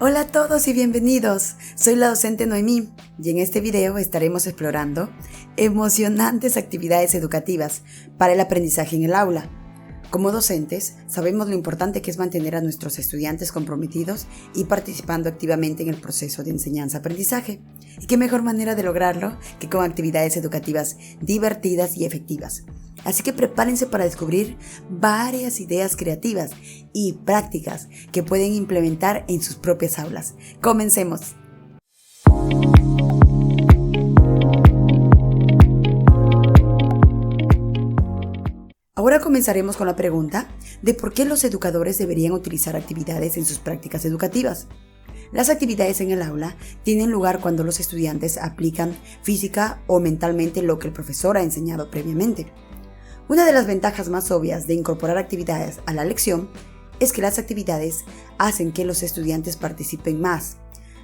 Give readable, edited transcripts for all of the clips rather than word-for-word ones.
Hola a todos y bienvenidos, soy la docente Noemí y en este video estaremos explorando emocionantes actividades educativas para el aprendizaje en el aula. Como docentes, sabemos lo importante que es mantener a nuestros estudiantes comprometidos y participando activamente en el proceso de enseñanza-aprendizaje. Y qué mejor manera de lograrlo que con actividades educativas divertidas y efectivas. Así que prepárense para descubrir varias ideas creativas y prácticas que pueden implementar en sus propias aulas. ¡Comencemos! Ahora comenzaremos con la pregunta de por qué los educadores deberían utilizar actividades en sus prácticas educativas. Las actividades en el aula tienen lugar cuando los estudiantes aplican física o mentalmente lo que el profesor ha enseñado previamente. Una de las ventajas más obvias de incorporar actividades a la lección es que las actividades hacen que los estudiantes participen más.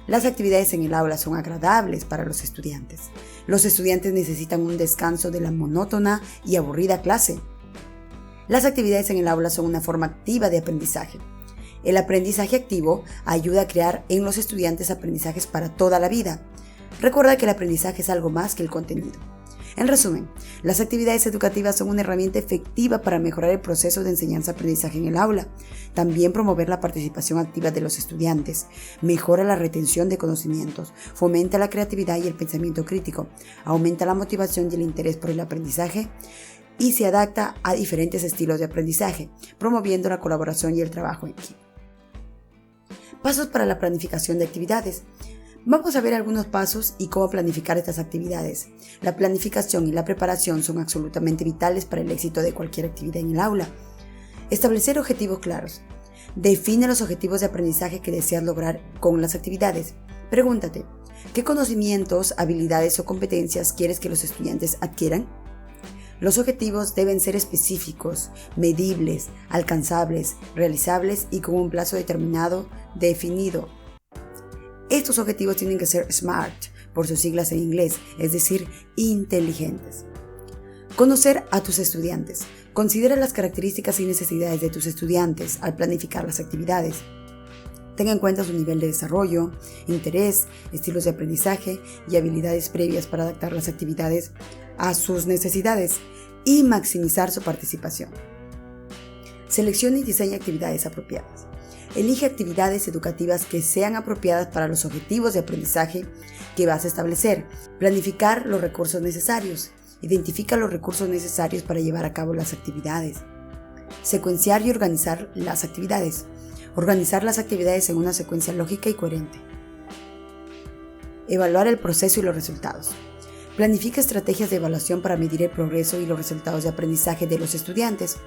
Las actividades en el aula son agradables para los estudiantes. Los estudiantes necesitan un descanso de la monótona y aburrida clase. Las actividades en el aula son una forma activa de aprendizaje. El aprendizaje activo ayuda a crear en los estudiantes aprendizajes para toda la vida. Recuerda que el aprendizaje es algo más que el contenido. En resumen, las actividades educativas son una herramienta efectiva para mejorar el proceso de enseñanza-aprendizaje en el aula. También promover la participación activa de los estudiantes, mejora la retención de conocimientos, fomenta la creatividad y el pensamiento crítico, aumenta la motivación y el interés por el aprendizaje y se adapta a diferentes estilos de aprendizaje, promoviendo la colaboración y el trabajo en equipo. Pasos para la planificación de actividades. Vamos a ver algunos pasos y cómo planificar estas actividades. La planificación y la preparación son absolutamente vitales para el éxito de cualquier actividad en el aula. Establecer objetivos claros. Define los objetivos de aprendizaje que deseas lograr con las actividades. Pregúntate, ¿qué conocimientos, habilidades o competencias quieres que los estudiantes adquieran? Los objetivos deben ser específicos, medibles, alcanzables, realizables y con un plazo determinado, definido. Estos objetivos tienen que ser SMART, por sus siglas en inglés, es decir, inteligentes. Conocer a tus estudiantes. Considera las características y necesidades de tus estudiantes al planificar las actividades. Tenga en cuenta su nivel de desarrollo, interés, estilos de aprendizaje y habilidades previas para adaptar las actividades a sus necesidades y maximizar su participación. Selecciona y diseña actividades apropiadas. Elige actividades educativas que sean apropiadas para los objetivos de aprendizaje que vas a establecer. Planificar los recursos necesarios. Identifica los recursos necesarios para llevar a cabo las actividades. Secuenciar y organizar las actividades. Organizar las actividades en una secuencia lógica y coherente. Evaluar el proceso y los resultados. Planifica estrategias de evaluación para medir el progreso y los resultados de aprendizaje de los estudiantes.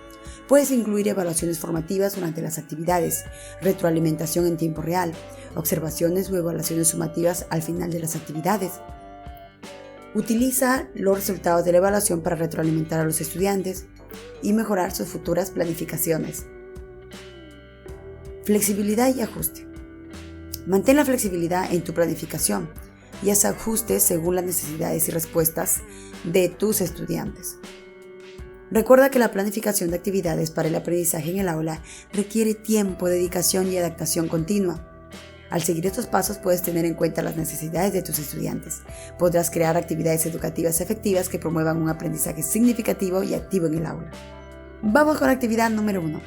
Puedes incluir evaluaciones formativas durante las actividades, retroalimentación en tiempo real, observaciones o evaluaciones sumativas al final de las actividades. Utiliza los resultados de la evaluación para retroalimentar a los estudiantes y mejorar sus futuras planificaciones. Flexibilidad y ajuste. Mantén la flexibilidad en tu planificación y haz ajustes según las necesidades y respuestas de tus estudiantes. Recuerda que la planificación de actividades para el aprendizaje en el aula requiere tiempo, dedicación y adaptación continua. Al seguir estos pasos puedes tener en cuenta las necesidades de tus estudiantes. Podrás crear actividades educativas efectivas que promuevan un aprendizaje significativo y activo en el aula. Vamos con la actividad número 1.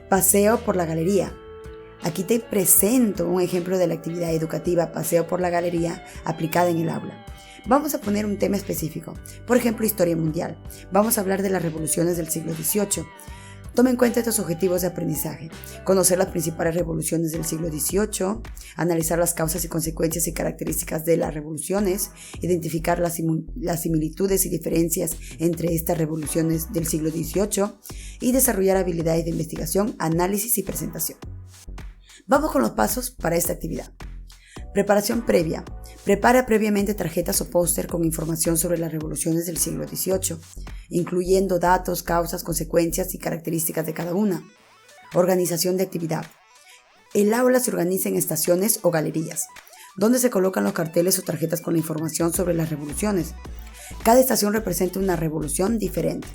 Paseo por la galería. Aquí te presento un ejemplo de la actividad educativa Paseo por la galería aplicada en el aula. Vamos a poner un tema específico, por ejemplo, historia mundial. Vamos a hablar de las revoluciones del siglo XVIII. Toma en cuenta estos objetivos de aprendizaje. Conocer las principales revoluciones del siglo XVIII, analizar las causas y consecuencias y características de las revoluciones, identificar las similitudes y diferencias entre estas revoluciones del siglo XVIII y desarrollar habilidades de investigación, análisis y presentación. Vamos con los pasos para esta actividad. Preparación previa. Prepara previamente tarjetas o póster con información sobre las revoluciones del siglo XVIII, incluyendo datos, causas, consecuencias y características de cada una. Organización de actividad. El aula se organiza en estaciones o galerías, donde se colocan los carteles o tarjetas con la información sobre las revoluciones. Cada estación representa una revolución diferente.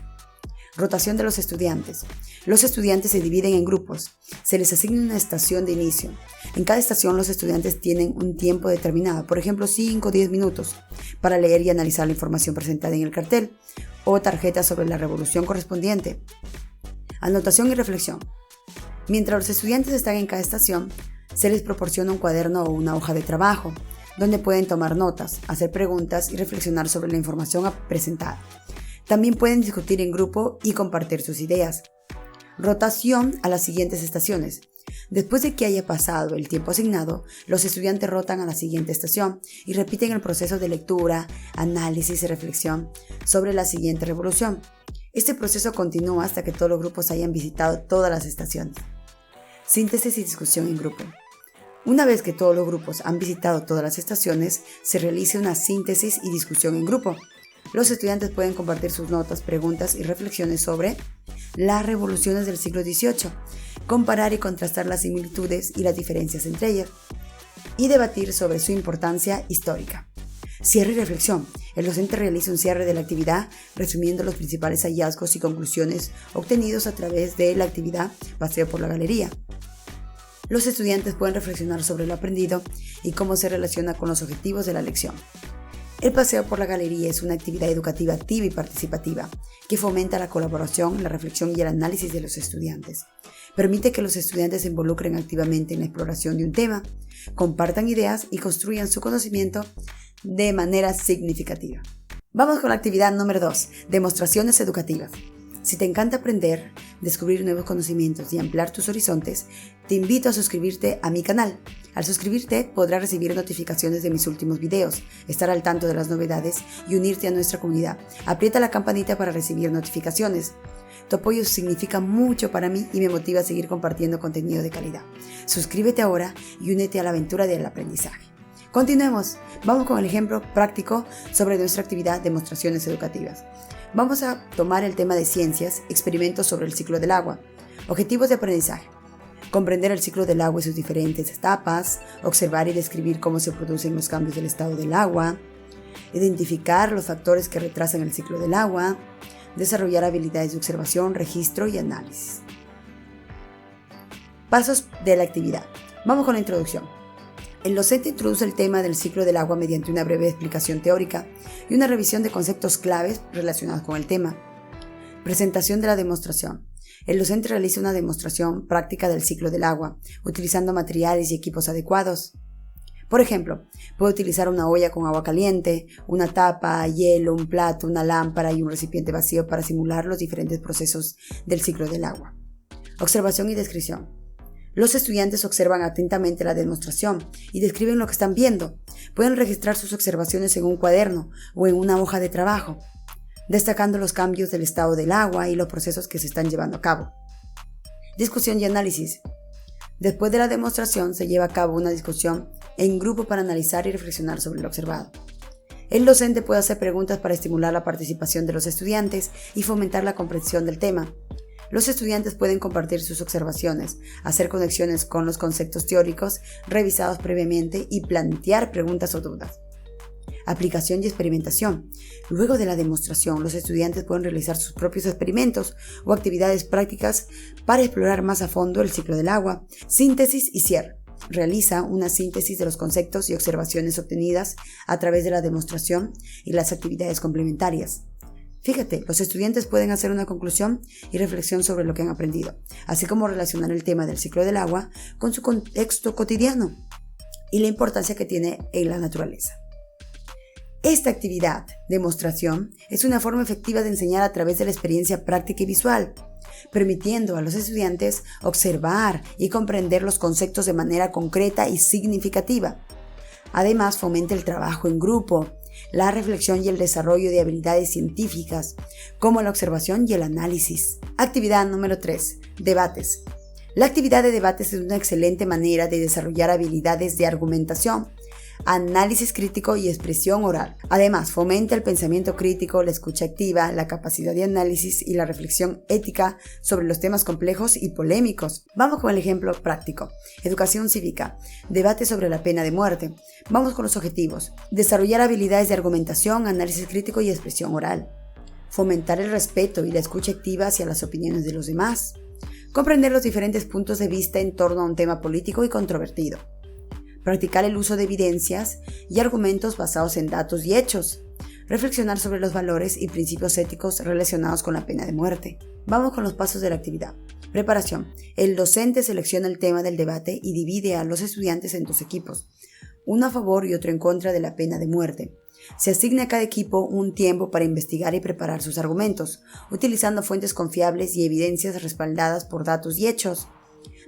Rotación de los estudiantes. Los estudiantes se dividen en grupos. Se les asigna una estación de inicio. En cada estación los estudiantes tienen un tiempo determinado, por ejemplo 5 o 10 minutos, para leer y analizar la información presentada en el cartel o tarjeta sobre la revolución correspondiente. Anotación y reflexión. Mientras los estudiantes están en cada estación, se les proporciona un cuaderno o una hoja de trabajo, donde pueden tomar notas, hacer preguntas y reflexionar sobre la información presentada. También pueden discutir en grupo y compartir sus ideas. Rotación a las siguientes estaciones. Después de que haya pasado el tiempo asignado, los estudiantes rotan a la siguiente estación y repiten el proceso de lectura, análisis y reflexión sobre la siguiente revolución. Este proceso continúa hasta que todos los grupos hayan visitado todas las estaciones. Síntesis y discusión en grupo. Una vez que todos los grupos han visitado todas las estaciones, se realiza una síntesis y discusión en grupo. Los estudiantes pueden compartir sus notas, preguntas y reflexiones sobre las revoluciones del siglo XVIII, comparar y contrastar las similitudes y las diferencias entre ellas, y debatir sobre su importancia histórica. Cierre y reflexión. El docente realiza un cierre de la actividad, resumiendo los principales hallazgos y conclusiones obtenidos a través de la actividad Paseo por la Galería. Los estudiantes pueden reflexionar sobre lo aprendido y cómo se relaciona con los objetivos de la lección. El paseo por la galería es una actividad educativa activa y participativa que fomenta la colaboración, la reflexión y el análisis de los estudiantes. Permite que los estudiantes se involucren activamente en la exploración de un tema, compartan ideas y construyan su conocimiento de manera significativa. Vamos con la actividad número 2, demostraciones educativas. Si te encanta aprender, descubrir nuevos conocimientos y ampliar tus horizontes, te invito a suscribirte a mi canal. Al suscribirte podrás recibir notificaciones de mis últimos videos, estar al tanto de las novedades y unirte a nuestra comunidad. Aprieta la campanita para recibir notificaciones. Tu apoyo significa mucho para mí y me motiva a seguir compartiendo contenido de calidad. Suscríbete ahora y únete a la aventura del aprendizaje. Continuemos. Vamos con el ejemplo práctico sobre nuestra actividad demostraciones educativas. Vamos a tomar el tema de ciencias, experimentos sobre el ciclo del agua. Objetivos de aprendizaje. Comprender el ciclo del agua y sus diferentes etapas, observar y describir cómo se producen los cambios del estado del agua, identificar los factores que retrasan el ciclo del agua, desarrollar habilidades de observación, registro y análisis. Pasos de la actividad. Vamos con la introducción. El docente introduce el tema del ciclo del agua mediante una breve explicación teórica y una revisión de conceptos claves relacionados con el tema. Presentación de la demostración. El docente realiza una demostración práctica del ciclo del agua, utilizando materiales y equipos adecuados. Por ejemplo, puede utilizar una olla con agua caliente, una tapa, hielo, un plato, una lámpara y un recipiente vacío para simular los diferentes procesos del ciclo del agua. Observación y descripción. Los estudiantes observan atentamente la demostración y describen lo que están viendo. Pueden registrar sus observaciones en un cuaderno o en una hoja de trabajo, destacando los cambios del estado del agua y los procesos que se están llevando a cabo. Discusión y análisis. Después de la demostración se lleva a cabo una discusión en grupo para analizar y reflexionar sobre lo observado. El docente puede hacer preguntas para estimular la participación de los estudiantes y fomentar la comprensión del tema. Los estudiantes pueden compartir sus observaciones, hacer conexiones con los conceptos teóricos revisados previamente y plantear preguntas o dudas. Aplicación y experimentación. Luego de la demostración, los estudiantes pueden realizar sus propios experimentos o actividades prácticas para explorar más a fondo el ciclo del agua. Síntesis y cierre. Realiza una síntesis de los conceptos y observaciones obtenidas a través de la demostración y las actividades complementarias. Fíjate, los estudiantes pueden hacer una conclusión y reflexión sobre lo que han aprendido, así como relacionar el tema del ciclo del agua con su contexto cotidiano y la importancia que tiene en la naturaleza. Esta actividad, demostración, es una forma efectiva de enseñar a través de la experiencia práctica y visual, permitiendo a los estudiantes observar y comprender los conceptos de manera concreta y significativa. Además, fomenta el trabajo en grupo, la reflexión y el desarrollo de habilidades científicas, como la observación y el análisis. Actividad número 3. Debates. La actividad de debates es una excelente manera de desarrollar habilidades de argumentación, análisis crítico y expresión oral. Además, fomenta el pensamiento crítico, la escucha activa, la capacidad de análisis y la reflexión ética sobre los temas complejos y polémicos. Vamos con el ejemplo práctico. Educación cívica. Debate sobre la pena de muerte. Vamos con los objetivos. Desarrollar habilidades de argumentación, análisis crítico y expresión oral. fomentar el respeto y la escucha activa hacia las opiniones de los demás, comprender los diferentes puntos de vista en torno a un tema político y controvertido, practicar el uso de evidencias y argumentos basados en datos y hechos, reflexionar sobre los valores y principios éticos relacionados con la pena de muerte. Vamos con los pasos de la actividad. Preparación. El docente selecciona el tema del debate y divide a los estudiantes en 2 equipos, uno a favor y otro en contra de la pena de muerte. Se asigna a cada equipo un tiempo para investigar y preparar sus argumentos, utilizando fuentes confiables y evidencias respaldadas por datos y hechos.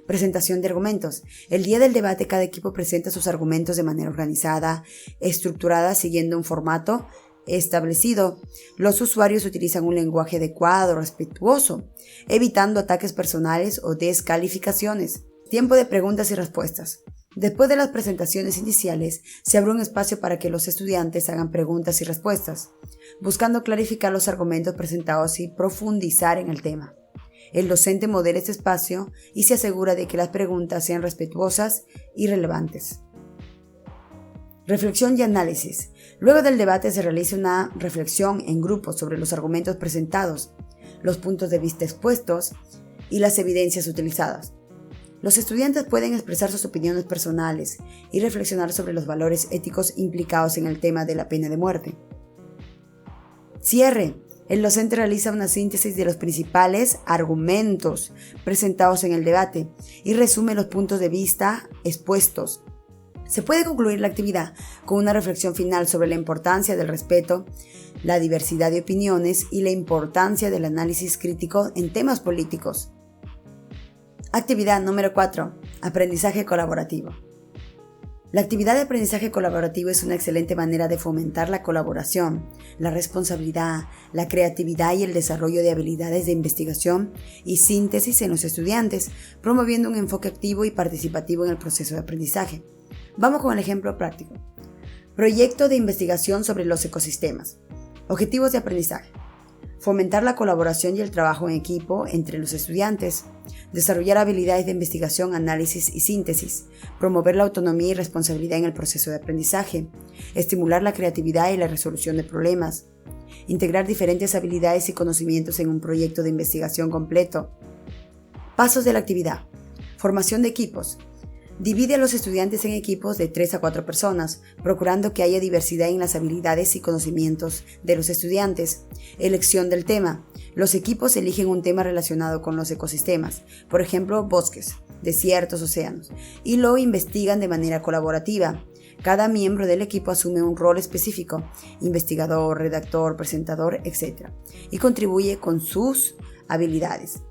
Presentación de argumentos. El día del debate cada equipo presenta sus argumentos de manera organizada, estructurada, siguiendo un formato establecido. Los usuarios utilizan un lenguaje adecuado, respetuoso, evitando ataques personales o descalificaciones. Tiempo de preguntas y respuestas. Después de las presentaciones iniciales, se abre un espacio para que los estudiantes hagan preguntas y respuestas, buscando clarificar los argumentos presentados y profundizar en el tema. El docente modera este espacio y se asegura de que las preguntas sean respetuosas y relevantes. Reflexión y análisis. Luego del debate se realiza una reflexión en grupo sobre los argumentos presentados, los puntos de vista expuestos y las evidencias utilizadas. Los estudiantes pueden expresar sus opiniones personales y reflexionar sobre los valores éticos implicados en el tema de la pena de muerte. Cierre. El docente realiza una síntesis de los principales argumentos presentados en el debate y resume los puntos de vista expuestos. Se puede concluir la actividad con una reflexión final sobre la importancia del respeto, la diversidad de opiniones y la importancia del análisis crítico en temas políticos. Actividad número 4. Aprendizaje colaborativo. La actividad de aprendizaje colaborativo es una excelente manera de fomentar la colaboración, la responsabilidad, la creatividad y el desarrollo de habilidades de investigación y síntesis en los estudiantes, promoviendo un enfoque activo y participativo en el proceso de aprendizaje. Vamos con el ejemplo práctico. Proyecto de investigación sobre los ecosistemas. Objetivos de aprendizaje. Fomentar la colaboración y el trabajo en equipo entre los estudiantes. Desarrollar habilidades de investigación, análisis y síntesis. Promover la autonomía y responsabilidad en el proceso de aprendizaje. Estimular la creatividad y la resolución de problemas. Integrar diferentes habilidades y conocimientos en un proyecto de investigación completo. Pasos de la actividad. Formación de equipos. Divide a los estudiantes en equipos de 3 a 4 personas, procurando que haya diversidad en las habilidades y conocimientos de los estudiantes. Elección del tema. Los equipos eligen un tema relacionado con los ecosistemas, por ejemplo, bosques, desiertos, océanos, y lo investigan de manera colaborativa. Cada miembro del equipo asume un rol específico, investigador, redactor, presentador, etc., y contribuye con sus habilidades.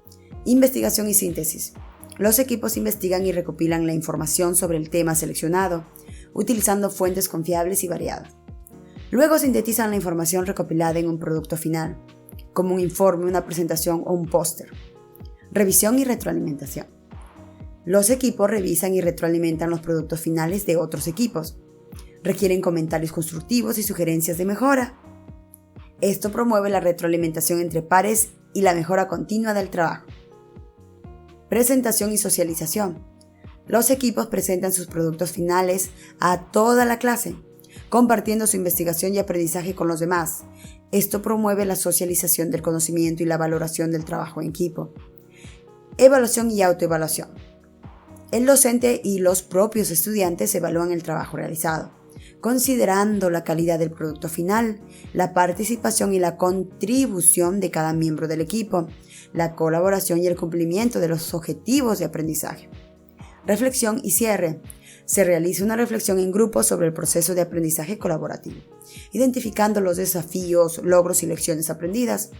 Investigación y síntesis. Los equipos investigan y recopilan la información sobre el tema seleccionado, utilizando fuentes confiables y variadas. Luego sintetizan la información recopilada en un producto final, como un informe, una presentación o un póster. Revisión y retroalimentación. Los equipos revisan y retroalimentan los productos finales de otros equipos. Requieren comentarios constructivos y sugerencias de mejora. Esto promueve la retroalimentación entre pares y la mejora continua del trabajo. Presentación y socialización. Los equipos presentan sus productos finales a toda la clase, compartiendo su investigación y aprendizaje con los demás. Esto promueve la socialización del conocimiento y la valoración del trabajo en equipo. Evaluación y autoevaluación. El docente y los propios estudiantes evalúan el trabajo realizado, considerando la calidad del producto final, la participación y la contribución de cada miembro del equipo, la colaboración y el cumplimiento de los objetivos de aprendizaje. Reflexión y cierre. Se realiza una reflexión en grupo sobre el proceso de aprendizaje colaborativo, identificando los desafíos, logros y lecciones aprendidas.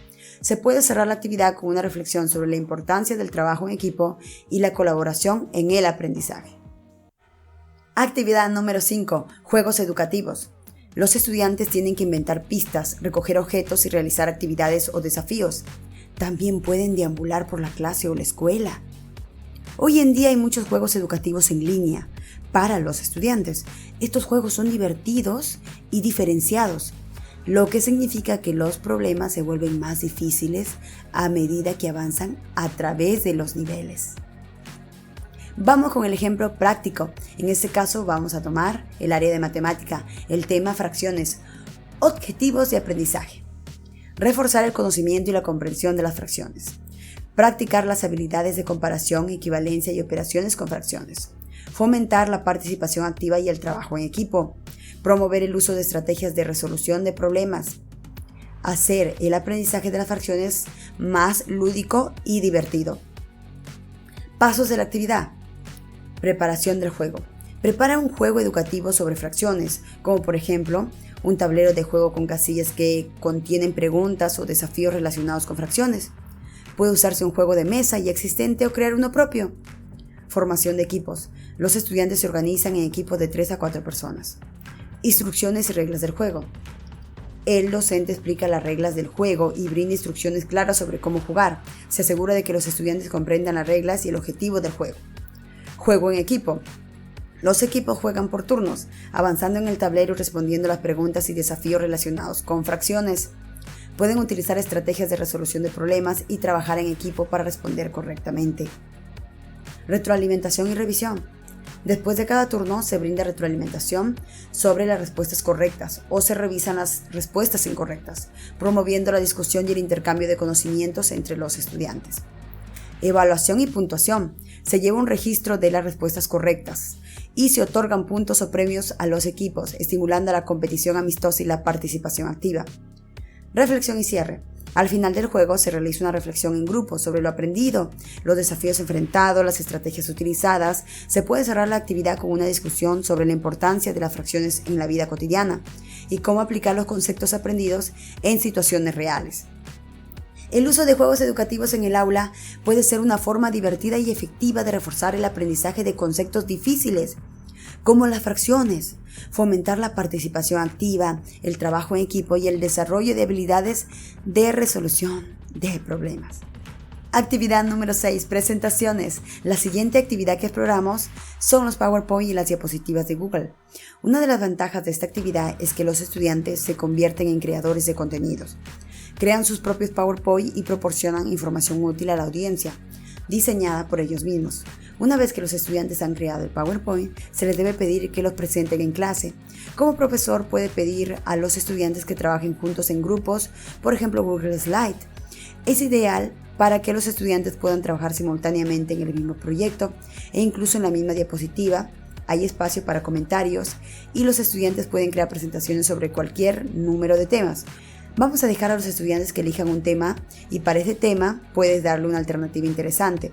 Se puede cerrar la actividad con una reflexión sobre la importancia del trabajo en equipo y la colaboración en el aprendizaje. Actividad número 5. Juegos educativos. Los estudiantes tienen que inventar pistas, recoger objetos y realizar actividades o desafíos. También pueden deambular por la clase o la escuela. Hoy en día hay muchos juegos educativos en línea para los estudiantes. Estos juegos son divertidos y diferenciados, lo que significa que los problemas se vuelven más difíciles a medida que avanzan a través de los niveles. Vamos con el ejemplo práctico. En este caso vamos a tomar el área de matemática, el tema fracciones, objetivos de aprendizaje. Reforzar el conocimiento y la comprensión de las fracciones. Practicar las habilidades de comparación, equivalencia y operaciones con fracciones. Fomentar la participación activa y el trabajo en equipo. Promover el uso de estrategias de resolución de problemas. Hacer el aprendizaje de las fracciones más lúdico y divertido. Pasos de la actividad. Preparación del juego. Prepara un juego educativo sobre fracciones, como por ejemplo, un tablero de juego con casillas que contienen preguntas o desafíos relacionados con fracciones. Puede usarse un juego de mesa ya existente o crear uno propio. Formación de equipos. Los estudiantes se organizan en equipos de 3 a 4 personas. Instrucciones y reglas del juego. El docente explica las reglas del juego y brinda instrucciones claras sobre cómo jugar. Se asegura de que los estudiantes comprendan las reglas y el objetivo del juego. Juego en equipo. Los equipos juegan por turnos, avanzando en el tablero y respondiendo las preguntas y desafíos relacionados con fracciones. Pueden utilizar estrategias de resolución de problemas y trabajar en equipo para responder correctamente. Retroalimentación y revisión. Después de cada turno se brinda retroalimentación sobre las respuestas correctas o se revisan las respuestas incorrectas, promoviendo la discusión y el intercambio de conocimientos entre los estudiantes. Evaluación y puntuación. Se lleva un registro de las respuestas correctas y se otorgan puntos o premios a los equipos, estimulando la competición amistosa y la participación activa. Reflexión y cierre. Al final del juego se realiza una reflexión en grupo sobre lo aprendido, los desafíos enfrentados, las estrategias utilizadas. Se puede cerrar la actividad con una discusión sobre la importancia de las fracciones en la vida cotidiana y cómo aplicar los conceptos aprendidos en situaciones reales. El uso de juegos educativos en el aula puede ser una forma divertida y efectiva de reforzar el aprendizaje de conceptos difíciles, como las fracciones, fomentar la participación activa, el trabajo en equipo y el desarrollo de habilidades de resolución de problemas. Actividad número 6. Presentaciones. La siguiente actividad que exploramos son los PowerPoint y las diapositivas de Google. Una de las ventajas de esta actividad es que los estudiantes se convierten en creadores de contenidos. Crean sus propios PowerPoint y proporcionan información útil a la audiencia, diseñada por ellos mismos. Una vez que los estudiantes han creado el PowerPoint, se les debe pedir que los presenten en clase. Como profesor puede pedir a los estudiantes que trabajen juntos en grupos, por ejemplo Google Slide. Es ideal para que los estudiantes puedan trabajar simultáneamente en el mismo proyecto e incluso en la misma diapositiva. Hay espacio para comentarios y los estudiantes pueden crear presentaciones sobre cualquier número de temas. Vamos a dejar a los estudiantes que elijan un tema y para ese tema puedes darle una alternativa interesante.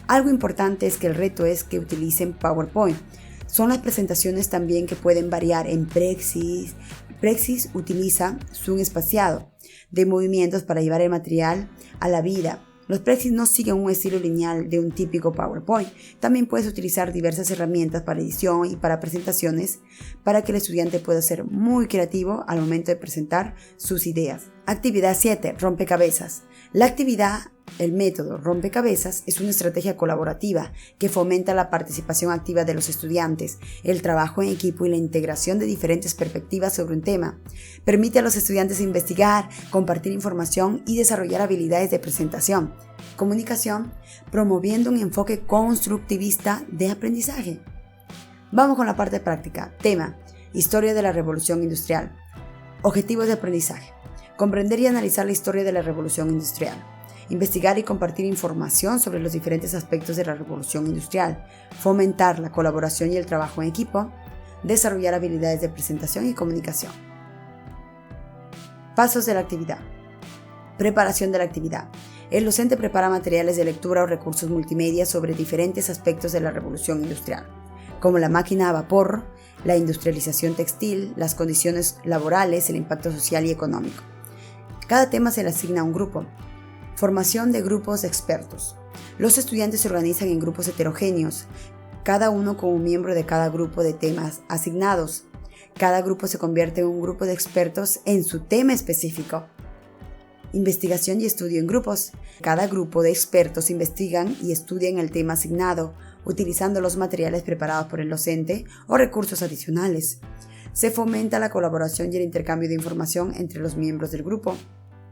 Algo importante es que el reto es que utilicen PowerPoint. Son las presentaciones también que pueden variar en Prexis. Prexis utiliza zoom espaciado de movimientos para llevar el material a la vida. Los Prexis no siguen un estilo lineal de un típico PowerPoint. También puedes utilizar diversas herramientas para edición y para presentaciones para que el estudiante pueda ser muy creativo al momento de presentar sus ideas. Actividad 7. Rompecabezas. La actividad, el método rompecabezas, es una estrategia colaborativa que fomenta la participación activa de los estudiantes, el trabajo en equipo y la integración de diferentes perspectivas sobre un tema. Permite a los estudiantes investigar, compartir información y desarrollar habilidades de presentación, comunicación, promoviendo un enfoque constructivista de aprendizaje. Vamos con la parte práctica. Tema: Historia de la Revolución Industrial. Objetivos de aprendizaje: comprender y analizar la historia de la Revolución Industrial. Investigar y compartir información sobre los diferentes aspectos de la Revolución Industrial. Fomentar la colaboración y el trabajo en equipo. Desarrollar habilidades de presentación y comunicación. Pasos de la actividad. Preparación de la actividad. El docente prepara materiales de lectura o recursos multimedia sobre diferentes aspectos de la Revolución Industrial, como la máquina a vapor, la industrialización textil, las condiciones laborales, el impacto social y económico. Cada tema se le asigna a un grupo. Formación de grupos de expertos. Los estudiantes se organizan en grupos heterogéneos, cada uno con un miembro de cada grupo de temas asignados. Cada grupo se convierte en un grupo de expertos en su tema específico. Investigación y estudio en grupos. Cada grupo de expertos investigan y estudian el tema asignado, utilizando los materiales preparados por el docente o recursos adicionales. Se fomenta la colaboración y el intercambio de información entre los miembros del grupo.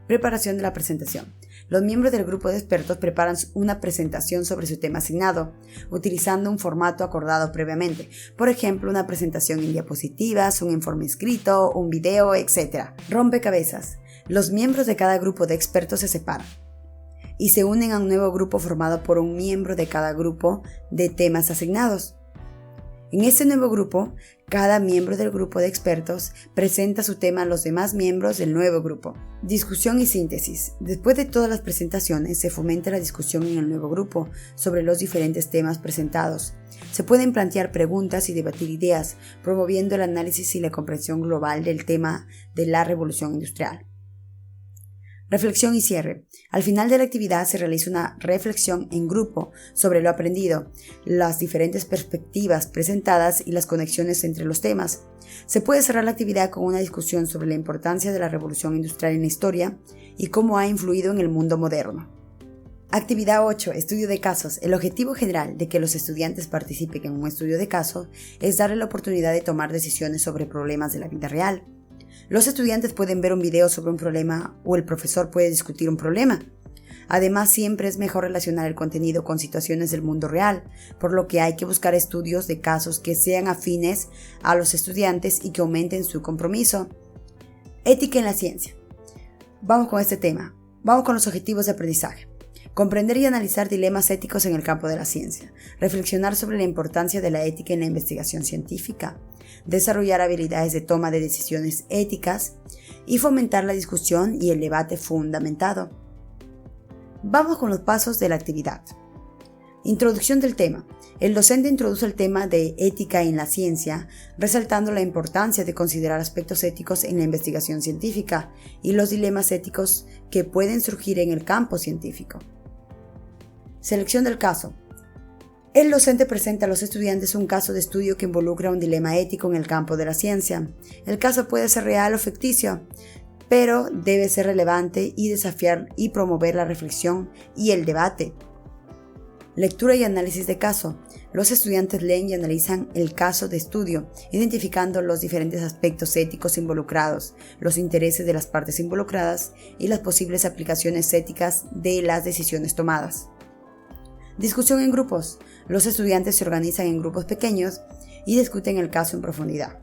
Preparación de la presentación. Los miembros del grupo de expertos preparan una presentación sobre su tema asignado, utilizando un formato acordado previamente. Por ejemplo, una presentación en diapositivas, un informe escrito, un video, etc. Rompecabezas. Los miembros de cada grupo de expertos se separan y se unen a un nuevo grupo formado por un miembro de cada grupo de temas asignados. En este nuevo grupo, cada miembro del grupo de expertos presenta su tema a los demás miembros del nuevo grupo. Discusión y síntesis. Después de todas las presentaciones, se fomenta la discusión en el nuevo grupo sobre los diferentes temas presentados. Se pueden plantear preguntas y debatir ideas, promoviendo el análisis y la comprensión global del tema de la revolución industrial. Reflexión y cierre. Al final de la actividad se realiza una reflexión en grupo sobre lo aprendido, las diferentes perspectivas presentadas y las conexiones entre los temas. Se puede cerrar la actividad con una discusión sobre la importancia de la revolución industrial en la historia y cómo ha influido en el mundo moderno. Actividad 8. Estudio de casos. El objetivo general de que los estudiantes participen en un estudio de caso es darle la oportunidad de tomar decisiones sobre problemas de la vida real. Los estudiantes pueden ver un video sobre un problema o el profesor puede discutir un problema. Además, siempre es mejor relacionar el contenido con situaciones del mundo real, por lo que hay que buscar estudios de casos que sean afines a los estudiantes y que aumenten su compromiso. Ética en la ciencia. Vamos con este tema. Vamos con los objetivos de aprendizaje. Comprender y analizar dilemas éticos en el campo de la ciencia. Reflexionar sobre la importancia de la ética en la investigación científica. Desarrollar habilidades de toma de decisiones éticas y fomentar la discusión y el debate fundamentado. Vamos con los pasos de la actividad. Introducción del tema. El docente introduce el tema de ética en la ciencia, resaltando la importancia de considerar aspectos éticos en la investigación científica y los dilemas éticos que pueden surgir en el campo científico. Selección del caso. El docente presenta a los estudiantes un caso de estudio que involucra un dilema ético en el campo de la ciencia. El caso puede ser real o ficticio, pero debe ser relevante y desafiar y promover la reflexión y el debate. Lectura y análisis de caso. Los estudiantes leen y analizan el caso de estudio, identificando los diferentes aspectos éticos involucrados, los intereses de las partes involucradas y las posibles aplicaciones éticas de las decisiones tomadas. Discusión en grupos. Los estudiantes se organizan en grupos pequeños y discuten el caso en profundidad,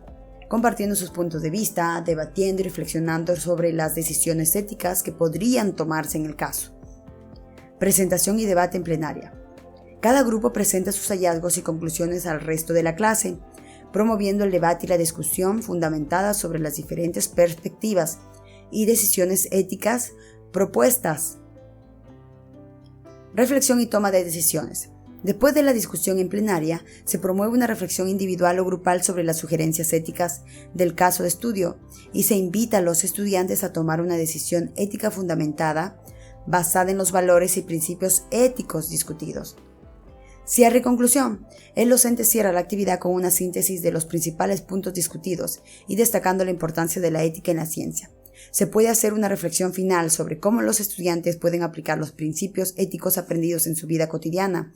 compartiendo sus puntos de vista, debatiendo y reflexionando sobre las decisiones éticas que podrían tomarse en el caso. Presentación y debate en plenaria. Cada grupo presenta sus hallazgos y conclusiones al resto de la clase, promoviendo el debate y la discusión fundamentada sobre las diferentes perspectivas y decisiones éticas propuestas. Reflexión y toma de decisiones. Después de la discusión en plenaria, se promueve una reflexión individual o grupal sobre las sugerencias éticas del caso de estudio y se invita a los estudiantes a tomar una decisión ética fundamentada basada en los valores y principios éticos discutidos. Cierre y conclusión. El docente cierra la actividad con una síntesis de los principales puntos discutidos y destacando la importancia de la ética en la ciencia. Se puede hacer una reflexión final sobre cómo los estudiantes pueden aplicar los principios éticos aprendidos en su vida cotidiana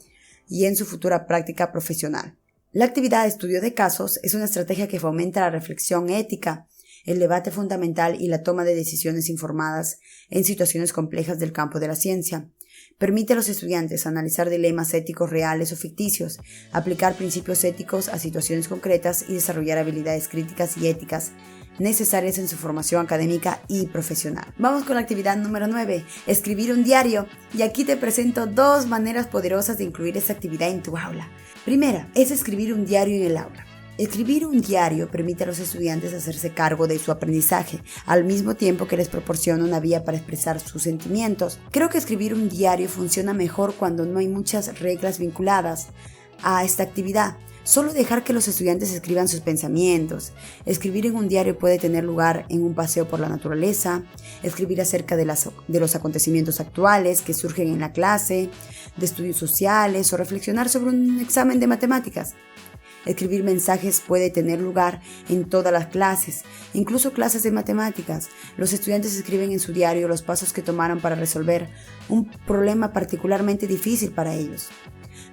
y en su futura práctica profesional. La actividad de estudio de casos es una estrategia que fomenta la reflexión ética, el debate fundamental y la toma de decisiones informadas en situaciones complejas del campo de la ciencia. Permite a los estudiantes analizar dilemas éticos reales o ficticios, aplicar principios éticos a situaciones concretas y desarrollar habilidades críticas y éticas necesarias en su formación académica y profesional. Vamos con la actividad número 9, escribir un diario. Y aquí te presento 2 maneras poderosas de incluir esta actividad en tu aula. Primera, es escribir un diario en el aula. Escribir un diario permite a los estudiantes hacerse cargo de su aprendizaje, al mismo tiempo que les proporciona una vía para expresar sus sentimientos. Creo que escribir un diario funciona mejor cuando no hay muchas reglas vinculadas a esta actividad. Solo dejar que los estudiantes escriban sus pensamientos. Escribir en un diario puede tener lugar en un paseo por la naturaleza, escribir acerca de los acontecimientos actuales que surgen en la clase, de estudios sociales o reflexionar sobre un examen de matemáticas. Escribir mensajes puede tener lugar en todas las clases, incluso clases de matemáticas. Los estudiantes escriben en su diario los pasos que tomaron para resolver un problema particularmente difícil para ellos.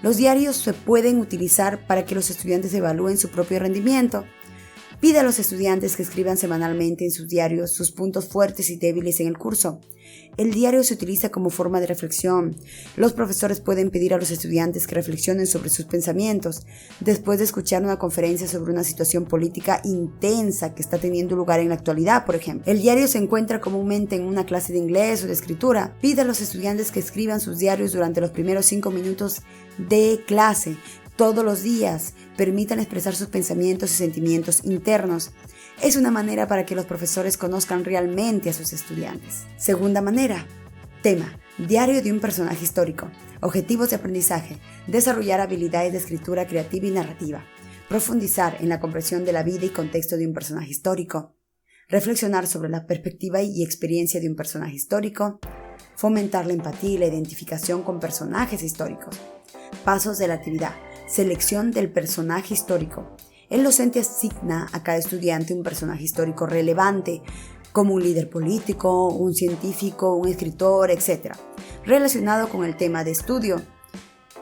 Los diarios se pueden utilizar para que los estudiantes evalúen su propio rendimiento. Pide a los estudiantes que escriban semanalmente en sus diarios sus puntos fuertes y débiles en el curso. El diario se utiliza como forma de reflexión. Los profesores pueden pedir a los estudiantes que reflexionen sobre sus pensamientos después de escuchar una conferencia sobre una situación política intensa que está teniendo lugar en la actualidad, por ejemplo. El diario se encuentra comúnmente en una clase de inglés o de escritura. Pide a los estudiantes que escriban sus diarios durante los primeros 5 minutos de clase. Todos los días permitan expresar sus pensamientos y sentimientos internos. Es una manera para que los profesores conozcan realmente a sus estudiantes. Segunda manera. Tema: diario de un personaje histórico. Objetivos de aprendizaje: desarrollar habilidades de escritura creativa y narrativa. Profundizar en la comprensión de la vida y contexto de un personaje histórico. Reflexionar sobre la perspectiva y experiencia de un personaje histórico. Fomentar la empatía y la identificación con personajes históricos. Pasos de la actividad: selección del personaje histórico. El docente asigna a cada estudiante un personaje histórico relevante, como un líder político, un científico, un escritor, etc., relacionado con el tema de estudio.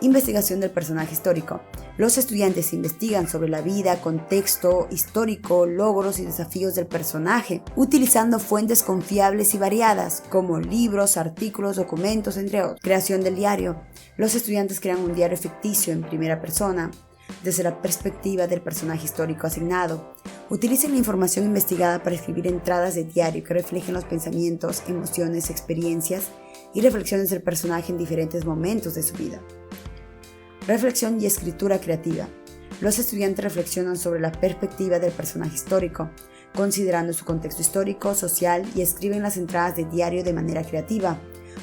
Investigación del personaje histórico. Los estudiantes investigan sobre la vida, contexto histórico, logros y desafíos del personaje, utilizando fuentes confiables y variadas, como libros, artículos, documentos, entre otros. Creación del diario. Los estudiantes crean un diario ficticio en primera persona, desde la perspectiva del personaje histórico asignado. Utilicen la información investigada para escribir entradas de diario que reflejen los pensamientos, emociones, experiencias y reflexiones del personaje en diferentes momentos de su vida. Reflexión y escritura creativa. Los estudiantes reflexionan sobre la perspectiva del personaje histórico, considerando su contexto histórico, social, y escriben las entradas de diario de manera creativa,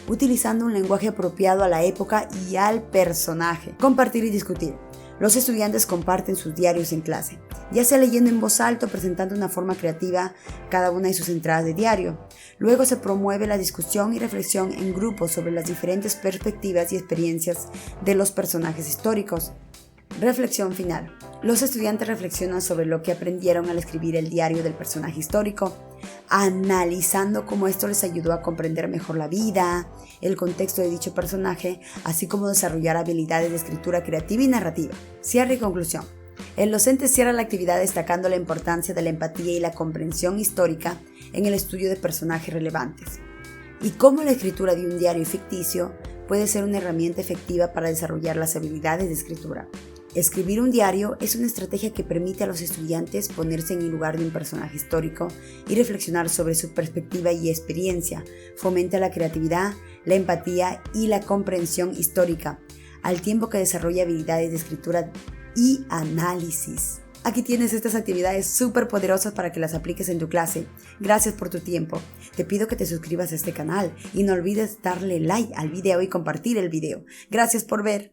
utilizando un lenguaje apropiado a la época y al personaje. Compartir y discutir. Los estudiantes comparten sus diarios en clase, ya sea leyendo en voz alta o presentando de una forma creativa cada una de sus entradas de diario. Luego se promueve la discusión y reflexión en grupos sobre las diferentes perspectivas y experiencias de los personajes históricos. Reflexión final. Los estudiantes reflexionan sobre lo que aprendieron al escribir el diario del personaje histórico, analizando cómo esto les ayudó a comprender mejor la vida, el contexto de dicho personaje, así como desarrollar habilidades de escritura creativa y narrativa. Cierre y conclusión. El docente cierra la actividad destacando la importancia de la empatía y la comprensión histórica en el estudio de personajes relevantes, y cómo la escritura de un diario ficticio puede ser una herramienta efectiva para desarrollar las habilidades de escritura. Escribir un diario es una estrategia que permite a los estudiantes ponerse en el lugar de un personaje histórico y reflexionar sobre su perspectiva y experiencia. Fomenta la creatividad, la empatía y la comprensión histórica, al tiempo que desarrolla habilidades de escritura y análisis. Aquí tienes estas actividades súper poderosas para que las apliques en tu clase. Gracias por tu tiempo. Te pido que te suscribas a este canal y no olvides darle like al video y compartir el video. Gracias por ver.